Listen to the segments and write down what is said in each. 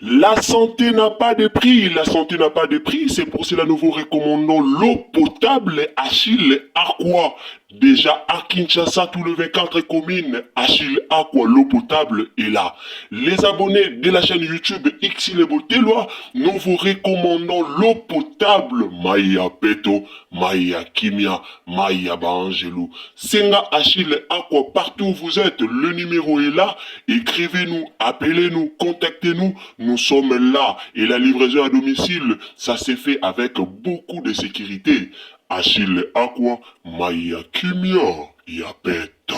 La santé n'a pas de prix, la santé n'a pas de prix, c'est pour cela que nous vous recommandons l'eau potable Achille Aqua. Déjà à Kinshasa, tout le 24 communes, Achille Aqua, l'eau potable est là. Les abonnés de la chaîne YouTube Xile Botelwa, nous vous recommandons l'eau potable Maya Peto, Maya Kimia, Maya Bangelou. Senga Achille Aqua, partout où vous êtes, le numéro est là. Écrivez-nous, appelez-nous, contactez-nous. Nous sommes là et la livraison à domicile, ça s'est fait avec beaucoup de sécurité. Achille Aqua, Maya Kimia, Yapeta.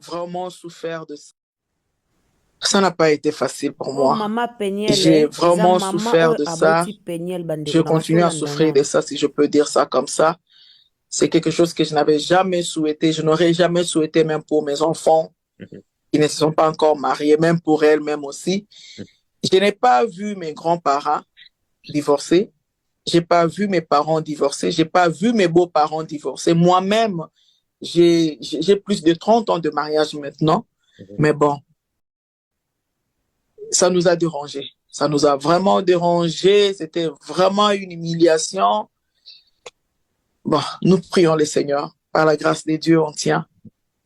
Vraiment souffert de ça. Ça n'a pas été facile pour Oh moi. mama J'ai Peniel, eza vraiment mama souffert oyo de ça. aboti Peniel Je bandeko na continue à batolanda souffrir nga. de ça, si je peux dire ça comme ça. C'est quelque chose que je n'avais jamais souhaité. Je n'aurais jamais souhaité, même pour mes enfants qui ne se sont pas encore mariés, même pour elles-mêmes aussi. Je n'ai pas vu mes grands-parents divorcer. J'ai pas vu mes parents divorcer. J'ai pas vu mes beaux-parents divorcer. Moi-même, j'ai plus de 30 ans de mariage maintenant. Mais bon, ça nous a dérangés. Ça nous a vraiment dérangés. C'était vraiment une humiliation. Bon, nous prions le Seigneur. Par la grâce de Dieu, on tient.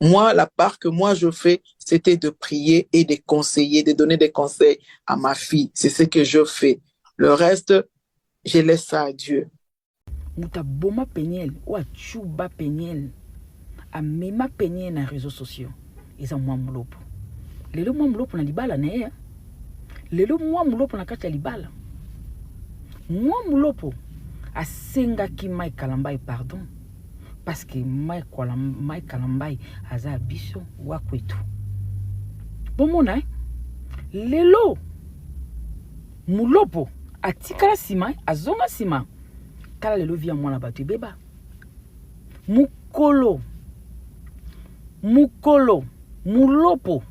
Moi, la part que moi je fais, c'était de prier et de conseiller, de donner des conseils à ma fille. C'est ce que je fais. Le reste, je laisse ça à Dieu. Muta boma Peniel ou a chuba Peniel a mema Peniel na réseaux sociaux. Eza mwa mulopo. Lelo mwa mulopo na libala na ya. Lelo mwa mulopo na kati ya libala. Mwa mulopo asengaki Mike Kalambai pardon parce que Mike Kalambai aza biso wa kwetu. Bomona lelo mulopo atikala sima azonga sima kala lelo via mwana bato beba mukolo mulopo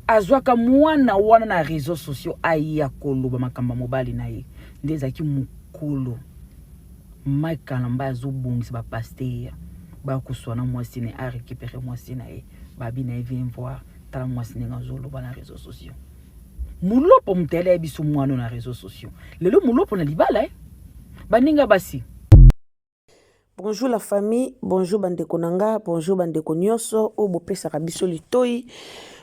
azwaka mwana wana na réseaux sociaux aya koloba makamba mobali na ye ndezaki mukolo Mike Kalambai azobongisa ba pasteur ba kuswana mwasi ne a récupérer mwasi na ye babi na vient voir tala mwasi ne ngazoloba na réseaux sociaux mulopo mutele biso mwana na réseaux sociaux lelo mulopo na libala baninga basi. Bonjour la famille, bonjour bandeko nanga, bonjour bandeko nyonso o bopesaka biso litoi.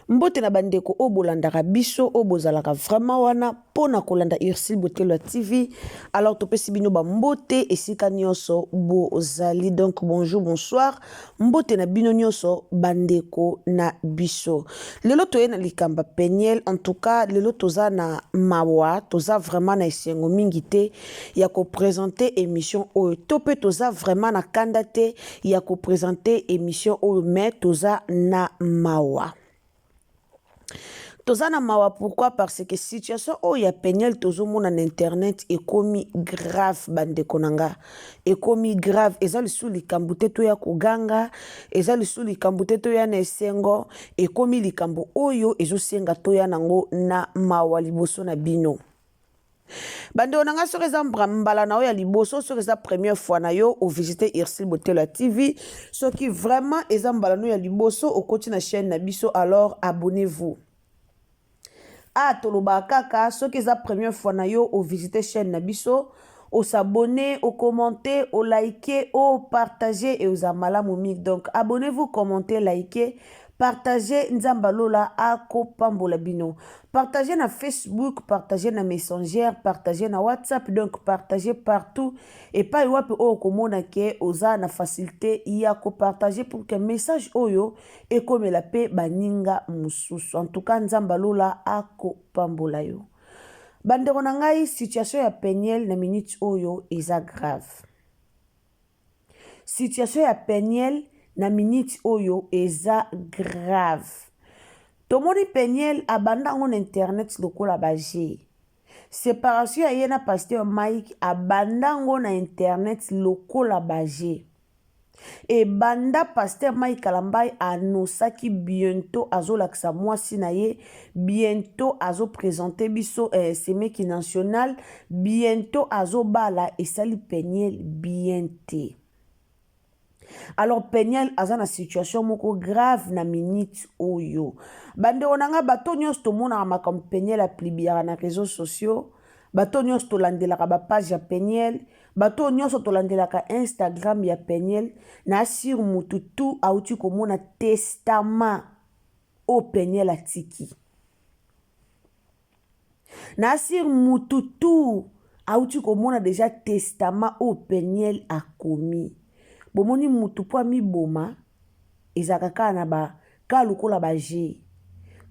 Mbote na bandeko o bolandaka biso o bozalaka vraiment wana pona kolanda Ursule Botelwa TV. Alors topesi bino ba mbote esika nyonso bozali. Donc bonjour, bonsoir. Mbote na bino nyonso bandeko na biso. Lelo toye na likamba Peniel, en tout cas lelo toza na mawa, toza vraiment na esengo mingi te ya ko présenter émission o topé toza vraiment na kandate ya ko présenter émission o mais toza na mawa. Tozana mawa pourquoi parce que situation oh ya Peniel tozo mona na internet ekomi grave bandeko nanga ekomi grave ezali sous likambo te to ya koganga ezali sous likambo te to ya na esengo ekomi likambo oyo ezosenga to ya nango na mawa liboso na bino. Bande onanga soki eza mbala na oyo ya liboso soki eza première fois na yo o visiter Ursule Botelwa TV soki vraiment eza mbala no ya liboso okoti na chaîne na biso alors abonnez-vous. Ah, toloba kaka, ceux qui la première fois na yo au visiter chaîne Nabiso, au s'abonner, au commenter, au liker, au partager et aux amala moumik. Donc abonnez-vous, commentez, likez, partagez Nzambalola a Kopambola Bino. Partagez na Facebook, partagez na Messenger, partagez na WhatsApp, donc partagez partout. Et pas wapi o komona ke oza na facilité ya ko partager pour que message oyo et comme la paix baninga mususu. En tout cas Nzambalola a Kopambola yo. Bandeko na ngai situation ya Peniel na minute oyo eza grave. Situation ya Peniel na minute oyo eza grave. Tomoni Peniel abandango na internet lokola baje. Séparation ya yena pasteur Mike abandango na internet lokola baje. Et banda pasteur Mike Kalambai anosaki bientôt azolakisa mwasi na ye, bientôt azo présenter biso semeki national, bientôt azobala esali Peniel bien te. Alors Peniel aza na situation moko grave na minute oyo. Bande onanga bato nyonso tomona makambo Peniel aplibiaka na réseaux sociaux, bato nyonso tolandelaka ba page ya Peniel, bato nyonso tolandelaka Instagram ya Peniel, na sur mutu tu auti komona testament o Peniel atiki. Na sur mutu tu auti komona déjà testament o Peniel akomi. Bomoni mutu po mi boma ezaka kaka na ba ka lokola ba je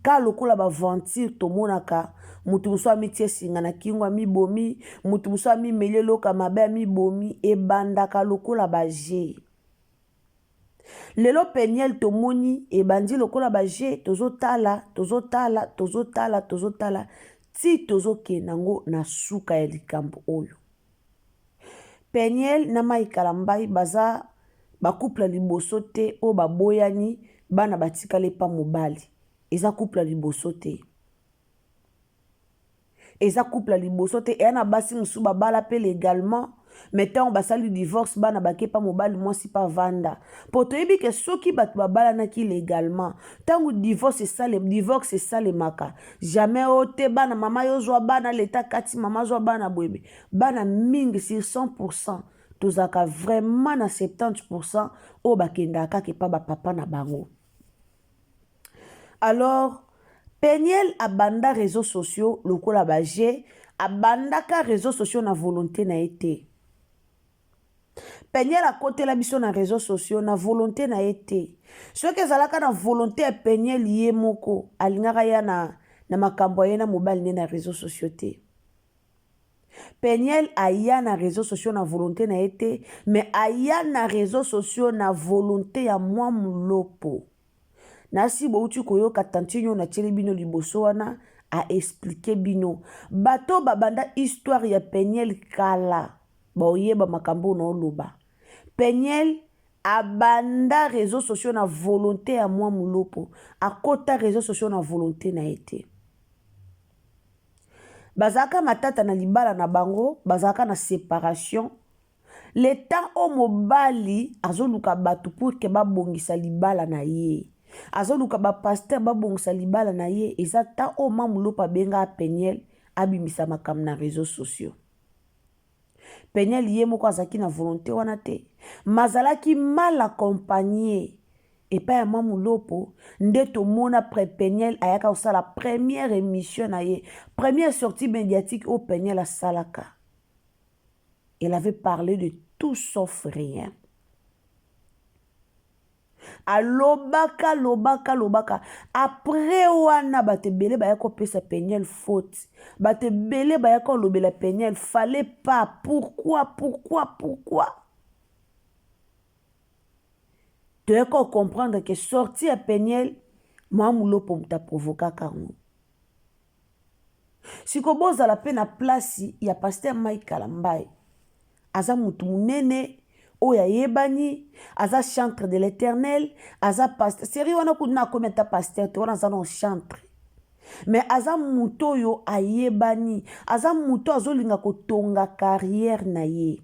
ka lokola ba venture tomonaka mutu muso amitie singa na kingwa mi bomi, mutu muso ami melelo ka mabe mi bomi ebandaka lokola ba je. Lelo Peniel tomoni ebandi lokola ba je tozotala ti tozokenango na suka ya likambo oyo. Peniel na Mike Kalambai baza ba couple liboso te o ba boyani bana batikale pa mobali. Eza couple liboso te. Eza couple liboso te e na basi musu babala pe légalement, mais tant basali divorce bana bake pa mobali mwasi pa vanda. Poto yebi ke soki batu babala na ki légalement, tangu divorce sale maka. Jamais ote bana mama yozwa bana leta kati mama zwa bana bwebe. Bana mingi sur 100%. Tozaka vraiment na 70% o bakendaka ke pa ba papa na bango. Alors, Peniel abanda réseaux sociaux lokola baje, abandaka réseaux sociaux na volonté na été. Peniel a côté la biso na réseaux sociaux na volonté na été. Ce que zalaka na volonté a Peniel yé moko alingaka ya na makambo ye na mobile na réseaux sociaux te. Peniel aya na réseaux sociaux na volonté na été, mais aya na réseaux sociaux na volonté ya mwa mulopo. Nasi bouti koyoka tantinyo na tieli bino liboso wana a expliquer bino. Bato babanda histoire ya Peniel kala. Ba oyeba makambo na oloba. Peniel abanda réseaux sociaux na volonté ya mwa mulopo. Akota réseaux sociaux na volonté na été. Bazaka matata na libala na bango, bazaka na séparation. L'état o mobali azoluka batu pour ke babongisa libala na ye. Azoluka ba pasteur babongisa libala na ye, ezata o mamulopa benga Peniel abimisa makam na réseaux sociaux. Peniel ye moko azaki na volonté wana te, mazalaki mal accompagné. Et pas ya mamulopo nde tomona Peniel ayaka osala première émission na ye, première sortie médiatique au Peniel a salaka. Il avait parlé de tout sauf rien. Alobaka lobaka. Après wana bate bele bayako pesa Peniel faute. Bate bele bayako lobela Peniel fallait pas. Pourquoi? Tu dois comprendre que sortir à Peniel, moi moulo pour me provoquer carrément. Si ko boza la peine à place, il y a pasteur Mike Kalambai. Aza mutu munene, oya yebani, aza chantre de l'Éternel, aza pasteur. Sérieux wana kuna combien ta pasteur, tu wana non chantre. Mais aza muto yo ayebani, aza muto azolinga kotonga carrière na ye.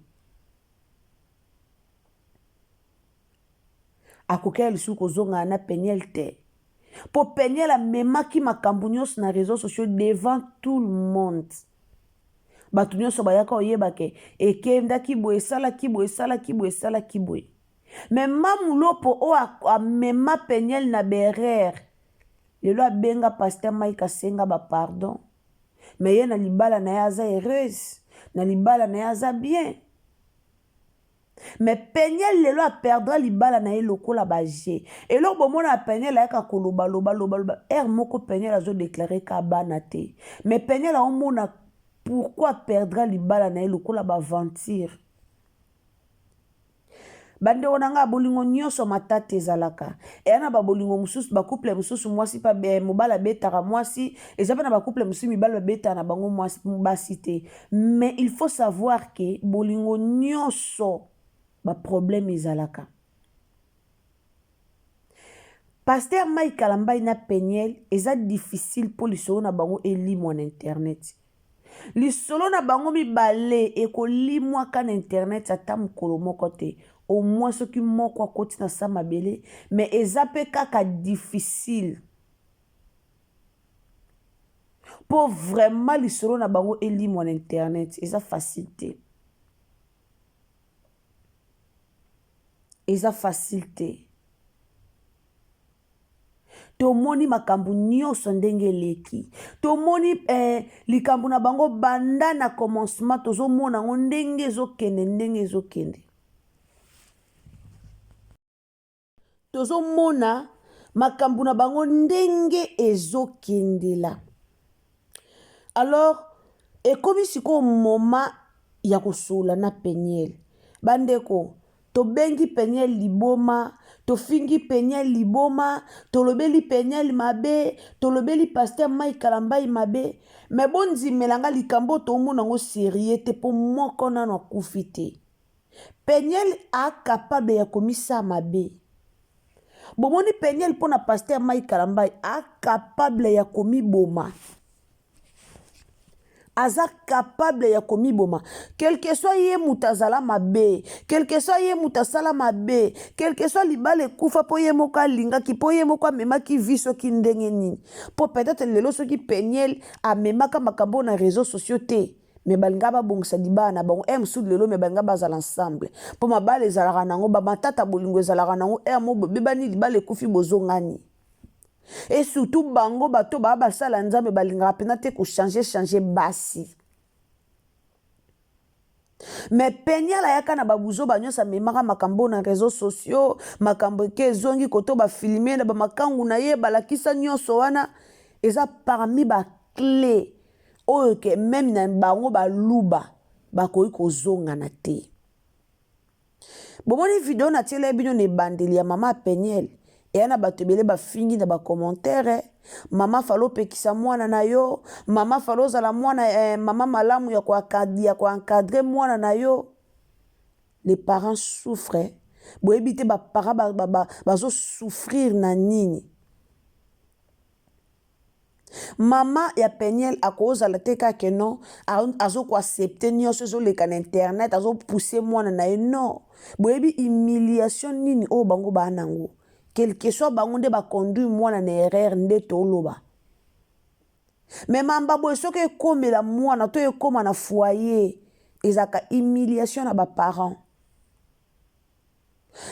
Akoke lisu kozonga na Peniel te. Pour Peniel a memaki makambo nyonso na réseaux sociaux devant tout le monde. Batu nyonso bayaka oyeba ke ekenda kiboye sala kiboye. Mais mamulopo o a mema Peniel na berer. Lelo abenga pasteur Mike asenga ba pardon. Mais ye na libala na ya aza heureuse, na libala na ya aza bien. Mais Peniel lelo a perdre libala na ye lokola baje. Et lor bomona Peniel ayaka koloba loba. Moko Peniel azo déclarer ka banate. Mais Peniel a omona pourquoi perdre libala na ye lokola ba aventure. Bande onanga bolingo nyonso matata ezalaka. E ana ba bolingo mususu ba couple mususu mwasi pa mobala betaka mwasi, ezaba na ba couple mususu mibala beta na bango mwasi mbasite. Mais il faut savoir que bolingo nyonso ba problème ezalaka. Pasteur Mike Kalambai na Peniel, eza difficile pour lisolo na bango elimwa na internet. Lisolo na bango mibale ekolimwa ka na internet ata mokolo moko te. Au moins soki moko akoti na sa mabele, mais eza pe kaka difficile. Pour vraiment lisolo na bango elimwa na internet, eza facilité. Eza facilité. Tomoni makambu nyonso ndenge leki. Tomoni likambu na bango banda na commencement tozo mona ngo ndenge ezokende. Tozo mona makambu na bango ndenge ezokendela. Alors, ekomi siko moment ya kosula na Peniel. Bandeko, to bengi Peniel liboma, to fingi Peniel liboma, to lobeli Peniel mabe, to lobeli Pasteur Mike Kalambai mabe, mais bonzi melanga likambo to mona ngo sérieux po moko na no kufite. Peniel a capable ya komisa mabe. Bomoni Peniel pona Pasteur Mike Kalambai a capable ya komi boma. Aza capable ya komiboma. Quel que soit ye mutazala mabe, quel que soit ye mutasala mabe, quel que soit libale kufa po ye moka linga ki po ye moka mema ki viso ki ndenge nini. Po peut-être lelo so ki Peniel a memaka makambo na réseaux sociaux te. Me balinga ba bongsa libana bango sud lelo me balinga bazala ensemble. Po mabale ezalaka nango ba matata bolingo ezalaka nango mo bebani libale kufi bozongani. Et surtout bango bato ba sala nzambe balingaka pena te ko changer basi. Mais Peniel ayaka na babuzo banyosa memaka makambo na réseaux sociaux, makambo ke zongi koto ba filmer na ba makangu na ye balakisa nyonso wana eza parmi ba clé oyo ke même na bango ba luba bakoyi kozonga na te. Bomoni video na tiele bino ne bandeli ya mama Peniel. Et yana batebele ba fingi na ba commentaire mama falo pekisa mwana na yo mama falo zala mwana mama malamu ya kwa encadrer mwana na yo. Les parents souffrent. Boyebi te ba parents bazo souffrir na nini. Mama ya Peniel akoza la teka ke non azo ko accepter nyonso zo leka na internet azo pousser mwana na yo non. Boyebi humiliation nini o bango ba nango. Quel que soit bango nde ba conduire mwana na erreur nde toloba. Mais mamba boy soke komela mwana to ekoma na foyer ezaka humiliation na ba parents.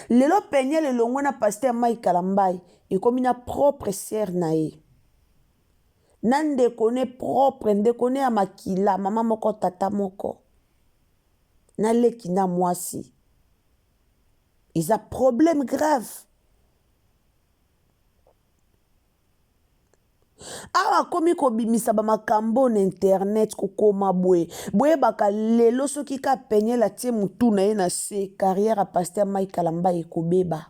Lelo Peniel elongo na Pasteur Mike Kalambai ekomi na propre sœur na ye. Nande kone propre nde kone ya makila mama moko tata moko. Na leki na mwasi. Ils a problème grave. Awa komi ko bimisa ba makambo na internet kokoma boye baka lelo soki ka Peniel la tie mutu na ye na se carrière a Pasteur Mike Kalambai ekobeba.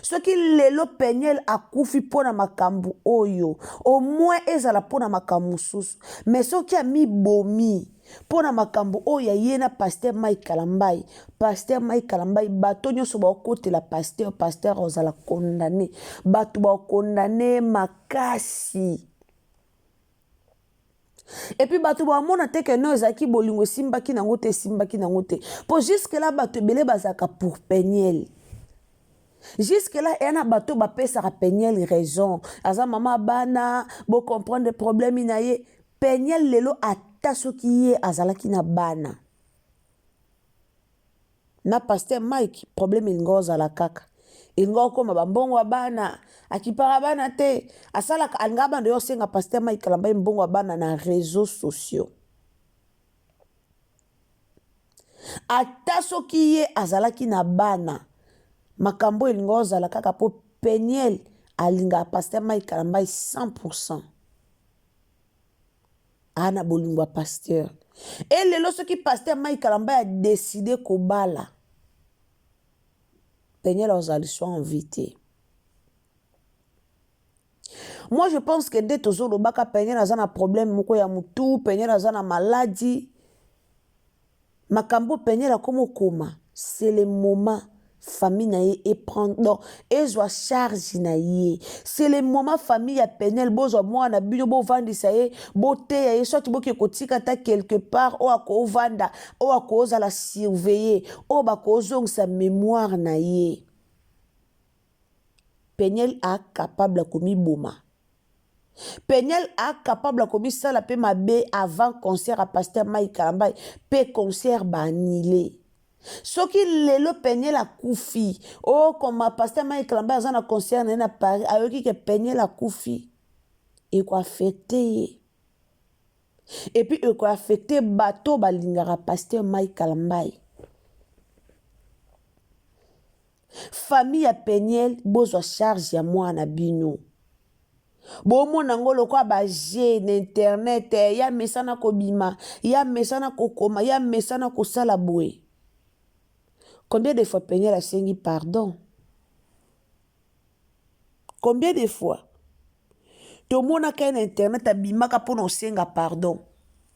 Soki lelo Peniel akufi pona makambo oyo au moins ezala pona makambo susu mais soki a mi bomi pona makambo oyo ye na Pasteur Mike Kalambai bato nyonso ba okotela pasteur ozala condamné bato ba condamné makasi. Et puis bato ba mona te ke no ezaki bolingo simbaki nango te po jusque là bato belé bazaka pour Peniel. Jusque là yana bato ba pesa Peniel raison aza mama bana bo comprendre des problèmes inaye Peniel lelo ata soki ye azalaki na bana na Pasteur Mike problème ilingo ozala kaka ilingo koma bambongo wa bana akipara bana te asala alinga bando yo senga Pasteur Mike Kalambai mbongo wa bana na réseaux sociaux ata soki ye azalaki na bana makambo ilingo ozala kaka po Peniel alinga Pasteur Mike Kalambai 100%. Ana bolingwa pasteur. Et lelo soki Pasteur Mike Kalambai a décidé kobala. Peniel ozali soit invité. Moi je pense que dès tozolo baka Peniel azana problème moko ya mutu, Peniel azana maladie. Makambo Peniel a komo koma. C'est le moment. famille na ye et prendre donc ezwa charge na ye. C'est le moment famille ya penel bozwa mwana bino bo vandisa ye bo teya ye soit boke kotika ta quelque part o ako vanda o ako za la surveiller o ba ko sa mémoire na ye. Penel a capable komi boma. Penel a capable komi sala pe mabe avant concert à pasteur Mike Kalambay pe concert ba annulé. Soki lelo Penel a koufi oh comme pasteur Mike Kalambay azana concert na Paris ayoki ke Penel a koufi et quoi affecté et puis e quoi affecté bateau balingara pasteur Mike Kalambay. Famille ya Penel bozwa charge ya mwana bino. Bomo nangolo kwa ba na internet ya mesana ko bima ya mesana ko koma ya mesana ko sala boue. Combien de fois Penel a sengi pardon? Combien de fois? To mona ka na internet a bima ka pono senga pardon.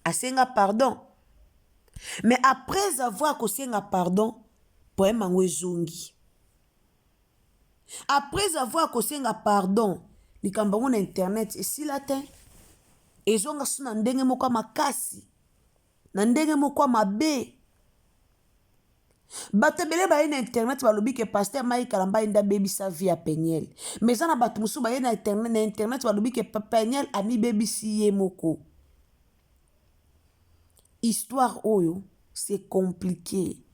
A senga pardon. Mais après avoir ko senga pardon, poème angwe zongi. Après avoir ko senga pardon, likambango na internet esi latin ezonga suna ndenge moko makasi na ndenge moko mabe bato bele ba na internet balobi ke pasteur Mike Kalambay nda baby sa vie a Penel mais ça na bato musu ba na internet balobi ke Penel ami baby si ye moko. Histoire oyo c'est compliqué.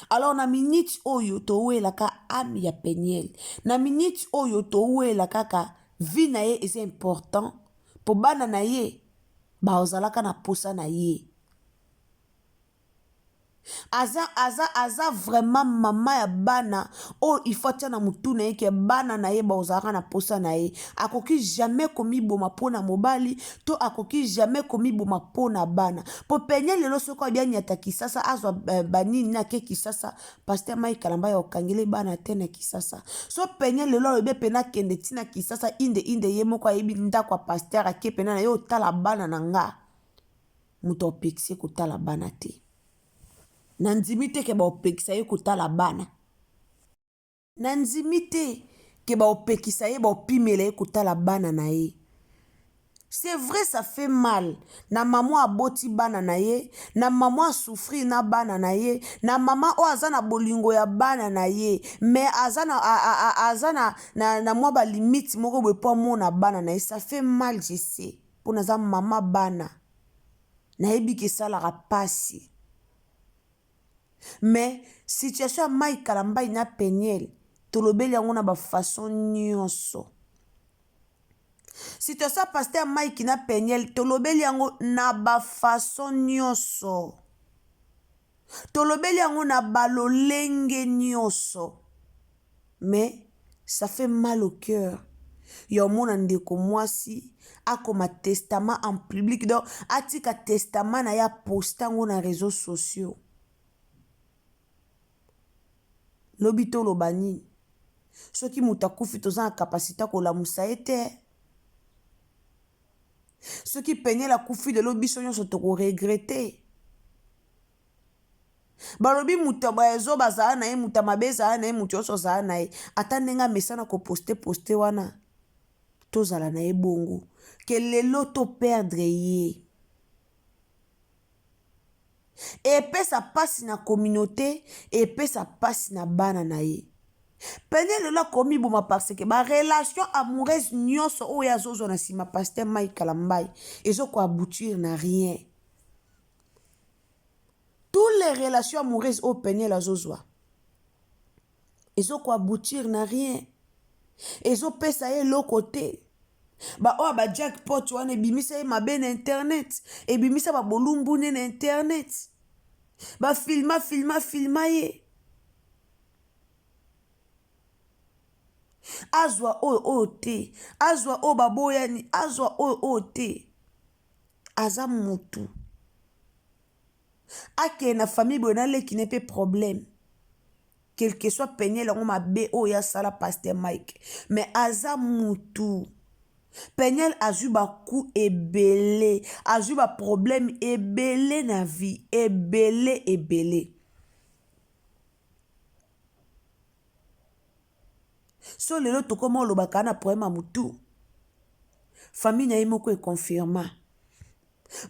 Alors na minute oyo to welaka ami ya Penel na minute oyo to welaka ka vie na ye est important pour bana na ye ba ozalaka na posa na ye. Aza vraiment mama ya bana oh il faut tia na mutu na ye ke bana na ye ba ozalaka na posa na ye akoki jamais komi boma pona mobali to akoki jamais komi boma pona bana po Penel lelo soko bien nyata kisasa azwa banini na ke kisasa pasteur Mike Kalambay okangele bana tena kisasa so Penel lelo be pena kende tina kisasa inde ye moko ayebi ndako pasteur ake pena na yo tala bana na nga muto opexi ko tala bana te. Nanzimite ke ba opekisa ye kutala bana. Nanzimite ke ba opekisa ye ba opimele ye kutala bana na ye. C'est vrai ça fait mal. Na maman aboti bana na ye, na maman souffrir na bana na ye, na maman o azana bolingo ya bana na ye, mais azana na mwa ba limite moko be po mona bana na ye, ça fait mal je sais. Pour naza maman bana. Na yebi ke sala rapasi. Mais situation Mike Kalambay na Penel tolobeli yango na ba façon nyonso. Situation pasteur Mike na Penel tolobeli yango na ba façon nyonso. Tolobeli yango na balolenge nyonso. Mais ça fait mal au cœur. Yo mona ndeko mwasi akoma testament en public donc atika testament na ya postango na réseaux sociaux. Lobito lobani. Soki mutakufi toza na kapasita ko la musaete. Soki Penel la kufi de lobiso nyonso to ko regretter. Balobi mutaba ezo bazana na ye mutamabeza na ye mutyoso za na ye. Atandenga mesana ko poster wana. Tozala na ye bongo. Que lelo to perdre ye. Et puis ça passe na communauté et puis ça passe na bana na ye. Penel la komi boma parce que ba relation amoureuse nyonso o ya zozo na sima pasteur Mike Kalambay ezo ko aboutir na rien. Toutes les relations amoureuses au Penel la zozo ezo ko aboutir na rien. Ezo pesa ye lo côté. Ba o ba jackpot wana bimisa ye mabe na internet e bimisa ba bolumbune na internet. Ba filma ye. Azwa o te, azwa o baboyani, azwa o te. Aza mutu. Ake na famille bonale qui n'est pas problème. Quel que soit Penel on ma be o ya sala pasteur Mike. Mais aza mutu. Penel a eu ba coup ebele, a eu ba problème ebele na vie, ebele. so lelo tokoma olobaka na problème ya mutu famille na ye moko ekonfirma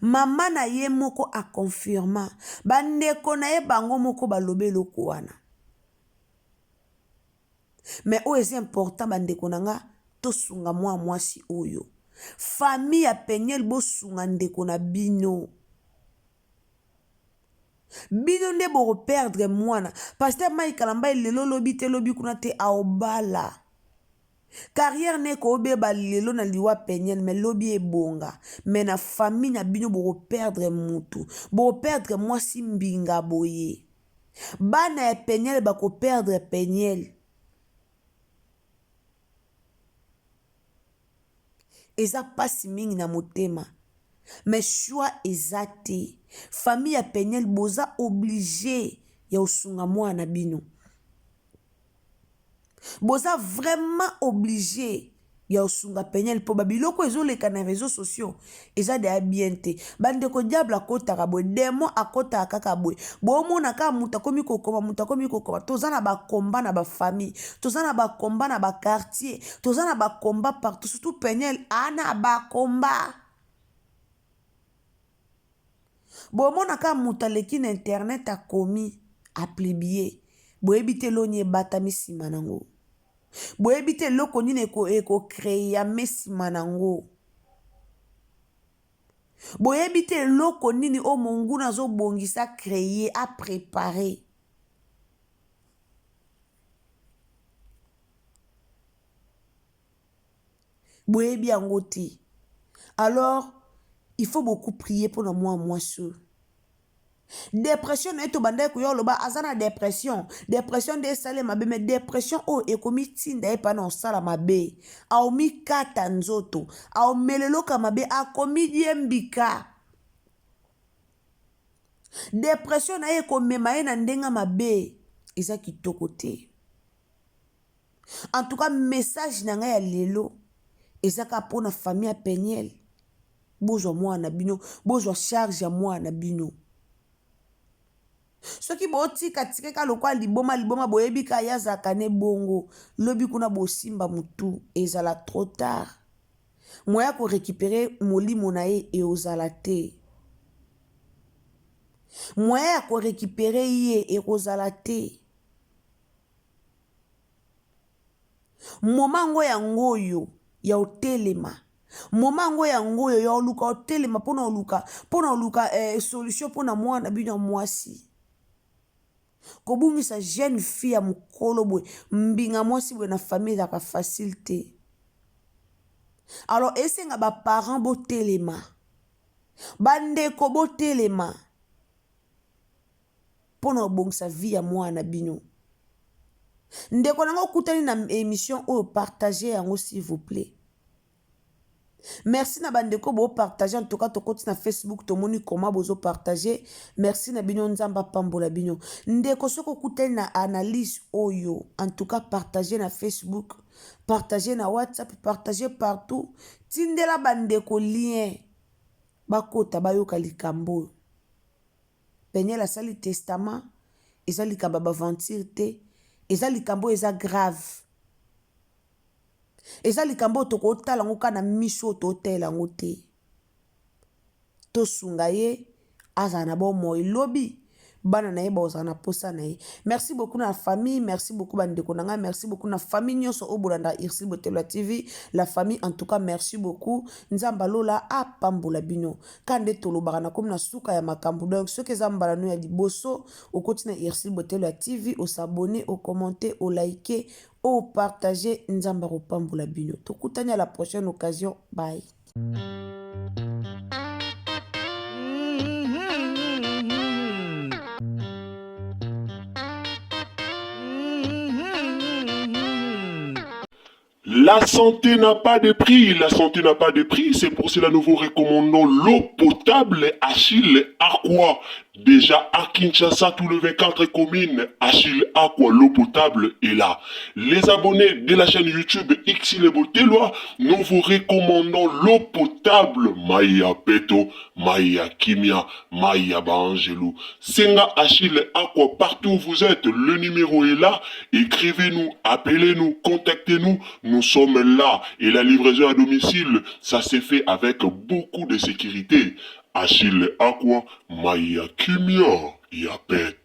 mama na ye moko akonfirma bandeko na ye bango moko balobe eloko wana mais oyo eza important bandeko na nga tosunga mwa mwasi oyo famille ya Peniel bosunga ndeko na bino bino nde bokoperdre mwana paster Mike Lambai lelo lobi te lobi kuna te aobala carrière ne ko obeba lelo na liwa Peniel mais lobi ebonga mais na famille na bino bokoperdre mutu bokoperdre mwasi mbinga boye bana ya Peniel bakoperdre Peniel eza pasi mingi na motema mais choix eza te famille ya Peniel boza obligé ya osunga mwana bino boza vraiment obligé ya osunga Peniel po babiloko ezoleka na réseaux sociaux eza de bien te bandeko diable akotaka boye demo akotaka kaka boye bomona kaka mutu akomi kokoma toza na bakomba na bafamille toza na bakomba na bakartier toza na bakomba partout surtout Peniel ana bakomba bomona kaka mutu aleki na internet akomi aplibie boyebi te loni ebatami nsima nango boyebi te eloko nini ekokrea mesima nango boyebi te eloko nini o monguna azobongisa créer aprépare boyebi yango te alors il faut beaucoup prier pour moi mwasi dépression na eto banda ko yoloba azana dépression de sale mabe mais dépression o ekomi tinda e pa na osala mabe a omi kata nzoto a omelelo mabe akomi diembika dépression na eko mema na ndenga mabe eza kitoko te en tout cas message na nga ya lelo eza ka pona famille ya Peniel bozwa mwana bino bozwa charge ya mwana bino soki botika tikeka lokwa liboma boyebi ka yazaka ne bongo lobi kuna bosimba mutu ezala trop tard moya ko récupérer molimo na ye e ozala te moya ko récupérer ye e ozala te momango ya ngoyo ya otelema momango ya ngoyo ya oluka otelema pona oluka solution pona mwana bino mwasi kobungisa jeune fille ya mukolo boye mbinga mwasi boye na famille ezaka facile te alors esenga baparent botelema bandeko botelema mpona obongisa vie ya mwana bino ndeko nanga okutani na émission oyo partager yango s'il vous plaît. Merci na bandeko bo partager en tout cas tokoti na Facebook tomoni comment bozo partager. Merci na bino nzamba pambola bino. Ndeko soko kuteli na analyse oyo en tout cas partager na Facebook, partager na WhatsApp, partager partout. Tindela bandeko lien bakota bayoka likambo. Peniel asali testament, eza likamba baventure te, eza likambo eza grave. Eza likambo toko otala ngo kana miso to otela ngo te. To sunga ye azana bo mo lobi bana na ye ba ozana posa na ye. Merci beaucoup na famille, merci beaucoup bandeko nanga, merci beaucoup na famille nyonso obolanda Irsil Botelwa TV, la famille en tout cas merci beaucoup. Nzamba lola a pambola bino. Kande tolobaka na comme na suka ya makambu. Donc ceux que zambala no ya liboso au continent Irsil Botelwa TV, au s'abonner, au commenter, au liker, au partager nzamba ro pambola bino. Tokutani à la prochaine occasion. Bye. La santé n'a pas de prix, la santé n'a pas de prix, c'est pour cela nous vous recommandons l'eau potable Achille Aqua. Déjà à Kinshasa, tous les 24 communes, Achille Aqua, l'eau potable est là. Les abonnés de la chaîne YouTube Xile Botelwa, nous vous recommandons l'eau potable. Maïa Peto, Maïa Kimia, Maïa Bangelou. Senga Achille Aqua, partout où vous êtes, le numéro est là. Écrivez-nous, appelez-nous, contactez-nous. Nous sommes là. Et la livraison à domicile, ça s'est fait avec beaucoup de sécurité. Achille Aqua, Maïa Kimia, Yapet.